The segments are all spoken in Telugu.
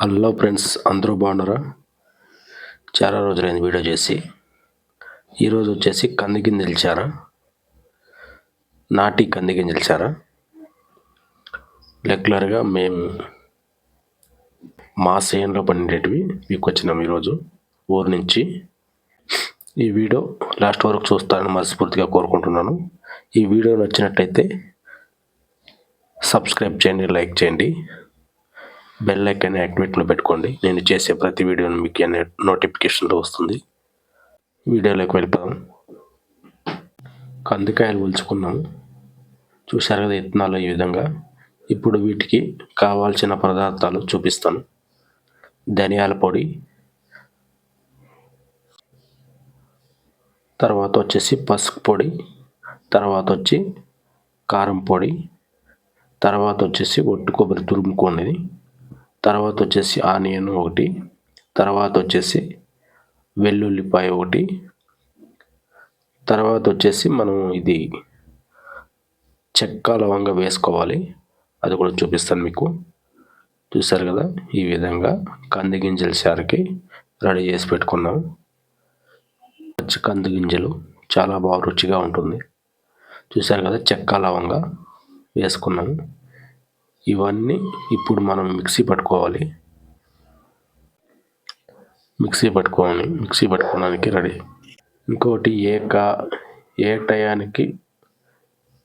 హలో ఫ్రెండ్స్, అందరూ బాగున్నారా? చాలా రోజులైంది వీడియో చేసి. ఈరోజు వచ్చేసి కంది గింజలు చారా, నాటి కంది గింజలు చారా. రెగ్యులర్గా మేము మా చేనులో పండేటివి వీకొచ్చినాం ఈరోజు ఊరు నుంచి. ఈ వీడియో లాస్ట్ వరకు చూస్తారని మనస్ఫూర్తిగా కోరుకుంటున్నాను. ఈ వీడియో నచ్చినట్లయితే సబ్స్క్రైబ్ చేయండి, లైక్ చేయండి, బెల్ ఐకాన్ యాక్టివేట్లో పెట్టుకోండి. నేను చేసే ప్రతి వీడియోని మీకు నోటిఫికేషన్లో వస్తుంది. వీడియోలోకి వెళ్ళిపోదాం. కందికాయలు ఒలుచుకున్నాము, చూశారు కదా విత్తనాలు ఈ విధంగా. ఇప్పుడు వీటికి కావాల్సిన పదార్థాలు చూపిస్తాను. ధనియాల పొడి, తర్వాత వచ్చేసి పసుపు పొడి, తర్వాత వచ్చి కారం పొడి, తర్వాత వచ్చేసి ఒట్టు కొబ్బరి తురుముకునేది, తర్వాత వచ్చేసి ఆనియన్ ఒకటి, తర్వాత వచ్చేసి వెల్లుల్లిపాయ ఒకటి, తర్వాత వచ్చేసి మనం ఇది చెక్క లవంగా వేసుకోవాలి. అది కూడా చూపిస్తాను మీకు. చూసారు కదా, ఈ విధంగా కంది గింజల చారుకి రెడీ చేసి పెట్టుకున్నాము. పచ్చి కంది గింజలు చాలా బాగా రుచిగా ఉంటుంది. చూసారు కదా, చెక్క లవంగా వేసుకున్నాము. ఇవన్నీ ఇప్పుడు మనం మిక్సీ పట్టుకోవడానికి రెడీ. ఇంకోటి ఏ టయానికి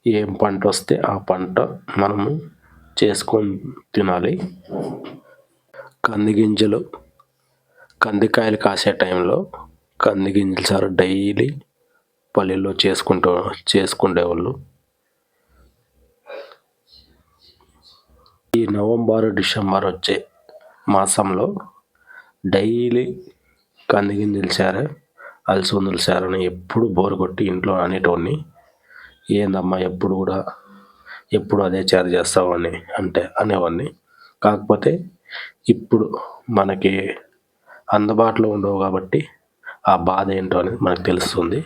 ఏం పంట వస్తే ఆ పంట మనము చేసుకొని తినాలి. కందికాయలు కాసే టైంలో కంది గింజలు చారు డైలీ పల్లెల్లో చేసుకునేవాళ్ళు. ఈ నవంబర్, డిసెంబర్ వచ్చే మాసంలో డైలీ కంది గింజలు చారు, అలసందల చారు అని ఎప్పుడు బోరు కొట్టి ఇంట్లో అనేటోడిని. ఏందమ్మా ఎప్పుడు అదే చారు చేస్తావు అని అనేవాడిని. కాకపోతే ఇప్పుడు మనకి అందుబాటులో ఉండవు కాబట్టి ఆ బాధ ఏంటో అనేది మనకు తెలుస్తుంది.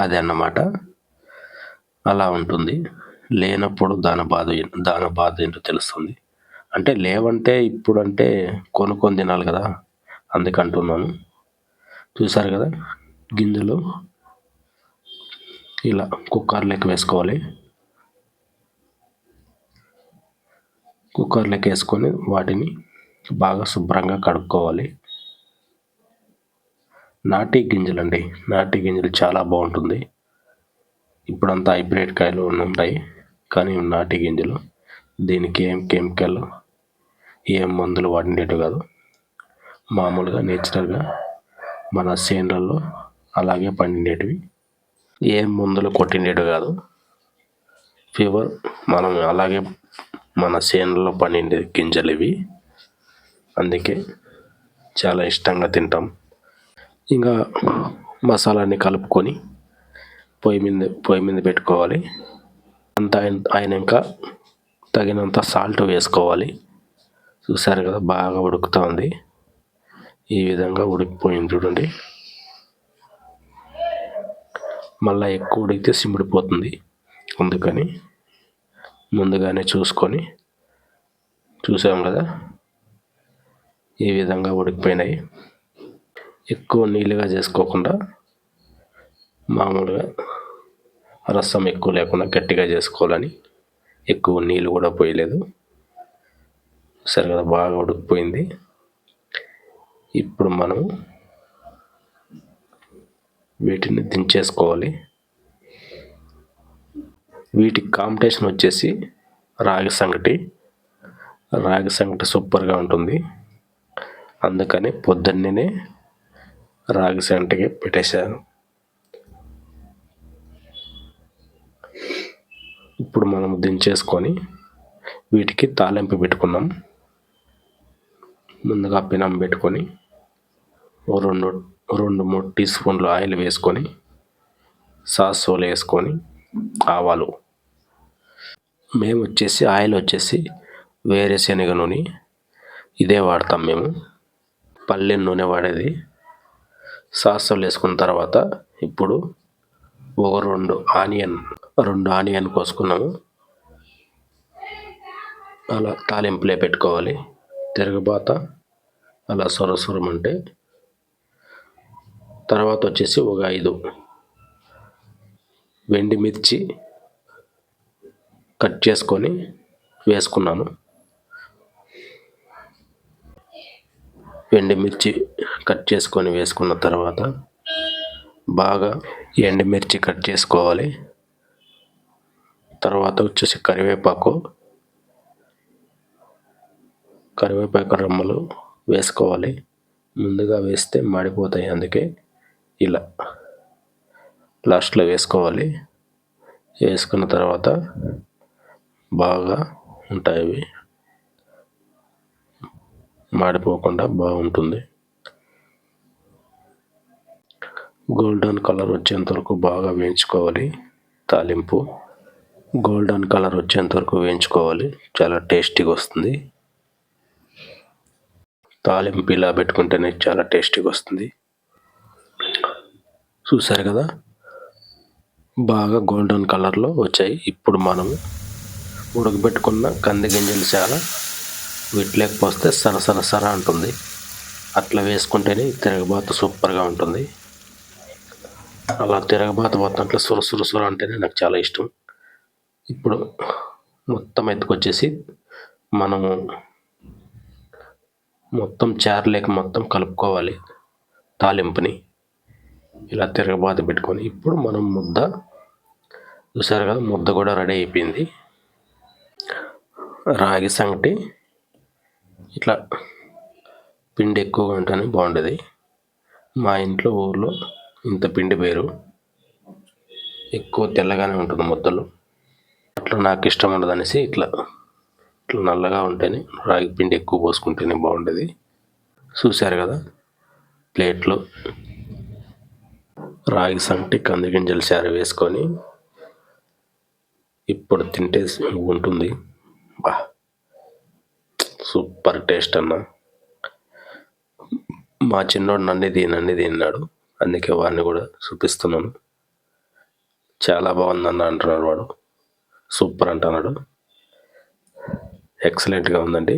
అదే అన్నమాట, అలా ఉంటుంది. లేనప్పుడు దాని బాధ ఏంటో తెలుస్తుంది. అంటే లేవంటే ఇప్పుడంటే కొనుక్కొని తినాలి కదా, అందుకంటున్నాను. చూసారు కదా, గింజలు ఇలా కుక్కర్లోకి వేసుకోవాలి. కుక్కర్లోకి వేసుకొని వాటిని బాగా శుభ్రంగా కడుక్కోవాలి. నాటి గింజలు చాలా బాగుంటుంది. ఇప్పుడంతా హైబ్రిడ్ కాయలు ఉంటాయి, కానీ నాటి గింజలు, దీనికి ఏం కెమికల్, ఏం మందులు వాడినట్టు కాదు. మామూలుగా నేచురల్గా మన చేనులలో అలాగే పండినవి, ఏం మందులు కొట్టినట్టు కాదు. ఫీవర్ మనం అలాగే మన చేనులలో పండిన గింజలు ఇవి. అందుకే చాలా ఇష్టంగా తింటాం. ఇంకా మసాలాన్ని కలుపుకొని పొయ్యి మీద పెట్టుకోవాలి. అంతా అయినాక తగినంత సాల్ట్ వేసుకోవాలి. చూసారు కదా, బాగా ఉడుకుతూ ఉంది. ఈ విధంగా ఉడికిపోయింది చూడండి. మళ్ళీ ఎక్కువ ఉడికితే సిమిడిపోతుంది. అందుకని ముందుగానే చూసాం కదా, ఈ విధంగా ఉడికిపోయినాయి. ఎక్కువ నీళ్ళుగా చేసుకోకుండా మామూలుగా రసం ఎక్కువ లేకుండా గట్టిగా చేసుకోవాలని ఎక్కువ నీళ్ళు కూడా పోయలేదు. సరే కదా, బాగా ఉడికిపోయింది. ఇప్పుడు మనం వీటిని దించేసుకోవాలి. వీటికి కాంపిటీషన్ వచ్చేసి రాగి సంగటి సూపర్గా ఉంటుంది. అందుకని పొద్దున్నే రాగి సంగటికి పెట్టేశాను. ఇప్పుడు మనం దించేసుకొని వీటికి తాలింపు పెట్టుకున్నాం. ముందుగా పెనం పెట్టుకొని 2-3 టీ స్పూన్లు ఆయిల్ వేసుకొని, సాసులు వేసుకొని, ఆవాలు. మేము ఆయిల్ వచ్చేసి వేరుశనగ నూనె ఇదే వాడతాం మేము, పల్లె నూనె వాడేది. సాసులు వేసుకున్న తర్వాత ఇప్పుడు ఒక 2 ఆనియన్ కోసుకున్నాము. అలా తాలింపులే పెట్టుకోవాలి. తిరగబాత అలా సొరసొరమంటే తర్వాత వచ్చేసి ఒక 5 వెండి మిర్చి కట్ చేసుకొని వేసుకున్నాను. ఎండుమిర్చి కట్ చేసుకొని వేసుకున్న తర్వాత బాగా ఎండుమిర్చి కట్ చేసుకోవాలి. తర్వాత వచ్చేసి కరివేపాకు రెమ్మలు వేసుకోవాలి. ముందుగా వేస్తే మాడిపోతాయి, అందుకే ఇలా లాస్ట్లో వేసుకోవాలి. వేసుకున్న తర్వాత బాగా ఉంటాయి, అవి మాడిపోకుండా బాగుంటుంది. గోల్డెన్ కలర్ వచ్చేంత వరకు బాగా వేయించుకోవాలి. తాలింపు గోల్డెన్ కలర్ వచ్చేంత వరకు వేయించుకోవాలి, చాలా టేస్టీగా వస్తుంది. తాలింపు ఇలా పెట్టుకుంటేనే చాలా టేస్టీగా వస్తుంది. చూసారు కదా, బాగా గోల్డెన్ కలర్లో వచ్చాయి. ఇప్పుడు మనము ఉడకబెట్టుకున్న కంది గింజలు చాలా వీటిలోకి పోస్తే సర అంటుంది. అట్లా వేసుకుంటేనే తిరగబాతు సూపర్గా ఉంటుంది. అలా తిరగబాతు పోతున్నట్లు సుర అంటేనే నాకు చాలా ఇష్టం. ఇప్పుడు మొత్తం ఎత్తుకొచ్చేసి మనము మొత్తం చారులేక మొత్తం కలుపుకోవాలి తాలింపుని. ఇలా తిరగబాతు పెట్టుకొని ఇప్పుడు మనం ముద్ద చూసారు కదా, ముద్ద కూడా రెడీ అయిపోయింది. రాగి సంగటి ఇట్లా పిండి ఎక్కువగా ఉంటేనే బాగుండేది. మా ఇంట్లో ఊర్లో ఇంత పిండి వేరు, ఎక్కువ తెల్లగానే ఉంటుంది ముద్దలు. అట్లా నాకు ఇష్టం ఉండదు అనేసి ఇట్లా నల్లగా ఉంటేనే, రాగి పిండి ఎక్కువ పోసుకుంటేనే బాగుండేది. చూశారు కదా, ప్లేట్లో రాగి సంగటి కంది గింజల చారు వేసుకొని ఇప్పుడు తింటే ఉంటుంది. సూపర్ టేస్ట్ అన్న. మా చిన్నోడు నన్ను తిన్నాడు, అందుకే వాడిని కూడా చూపిస్తున్నాను. చాలా బాగుందన్న అంటున్నాడు వాడు, సూపర్ అంటున్నాడు. ఎక్సలెంట్గా ఉందండి.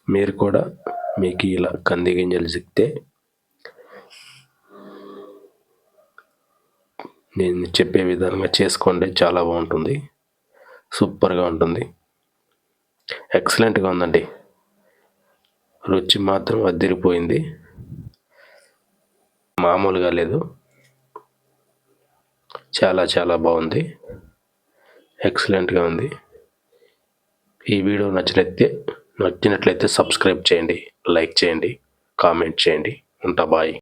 మీరు కూడా మీకు ఇలా కంది గింజలు చిక్కితే నేను చెప్పే విధంగా చేసుకోండి, చాలా బాగుంటుంది, సూపర్గా ఉంటుంది. ఎక్సలెంట్గా ఉందండి. రుచి మాత్రం అదిరిపోయింది, మామూలుగా లేదు. చాలా బాగుంది, ఎక్సలెంట్గా ఉంది. ఈ వీడియో నచ్చినట్లయితే సబ్స్క్రైబ్ చేయండి, లైక్ చేయండి, కామెంట్ చేయండి. ఉంటా, బాయ్.